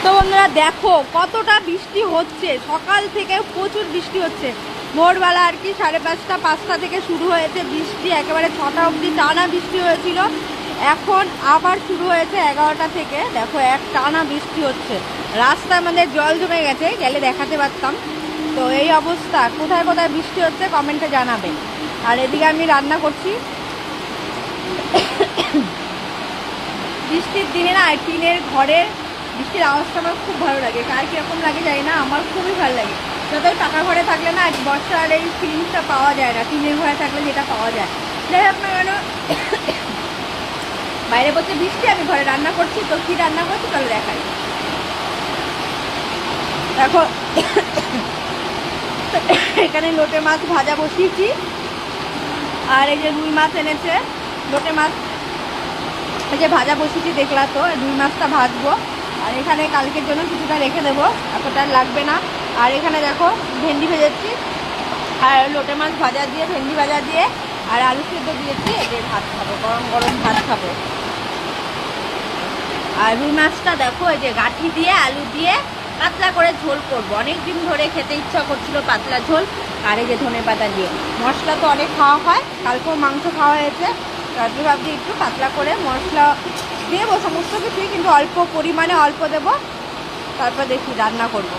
তো বন্ধুরা দেখো কতটা বৃষ্টি হচ্ছে, সকাল থেকে প্রচুর বৃষ্টি হচ্ছে। ভোরবেলা আর কি 5:30 5টা থেকে শুরু হয়েছে বৃষ্টি, একেবারে 6টা অবধি টানা বৃষ্টি হয়েছিল। এখন আবার শুরু হয়েছে 11টা থেকে, দেখো এক টানা বৃষ্টি হচ্ছে। রাস্তায় আমাদের জল জমে গেছে, গেলে দেখাতে পারতাম। তো এই অবস্থা, কোথায় কোথায় বৃষ্টি হচ্ছে কমেন্টে জানাবে। আর এদিকে আমি রান্না করছি। বৃষ্টির দিনে না টিনের ঘরের বৃষ্টির আওয়াজটা আমার খুব ভালো লাগে। কার কীরকম লাগে জানি না, আমার খুবই ভালো লাগে। যতই পাকা ঘরে থাকলে না বর্ষার এই ফিলিংসটা পাওয়া যায় না, টিনের ঘরে থাকলে যেটা পাওয়া যায়। যাই হোক না কেন, বাইরে বলতে বৃষ্টি, আমি ঘরে রান্না করছি। তো কী রান্না করছি তাহলে দেখাই। দেখো এখানে লোটে মাছ ভাজা বসিয়েছি, আর এই যে রুই মাছ এনেছে। লোটে মাছ এই যে ভাজা বসিয়েছি, দেখলা তো। রুই মাছটা ভাজবো, আর এখানে কালকের জন্য কিছুটা রেখে দেবো, এতটা লাগবে না। আর এখানে দেখো ভেন্ডি ভেজেছি, আর লোটে মাছ ভাজা দিয়ে, ভেন্ডি ভাজা দিয়ে, আর আলু সেদ্ধ দিয়েছি। এই যে ভাত খাবো, গরম গরম ভাত খাবো। আর রুই মাছটা দেখো এই যে গাঁঠি দিয়ে আলু দিয়ে পাতলা করে ঝোল করবো। অনেক দিন ধরে খেতে ইচ্ছা করছিল পাতলা ঝোল। আর এই যে ধনেপাতা দিয়ে, মশলা তো অনেক খাওয়া হয়, কালকেও মাংস খাওয়া হয়েছে। তারপরে ভাবছি একটু পাতলা করে মশলা দেবো সমস্ত কিছুই, কিন্তু অল্প পরিমাণে অল্প দেবো। তারপর দেখি রান্না করবো।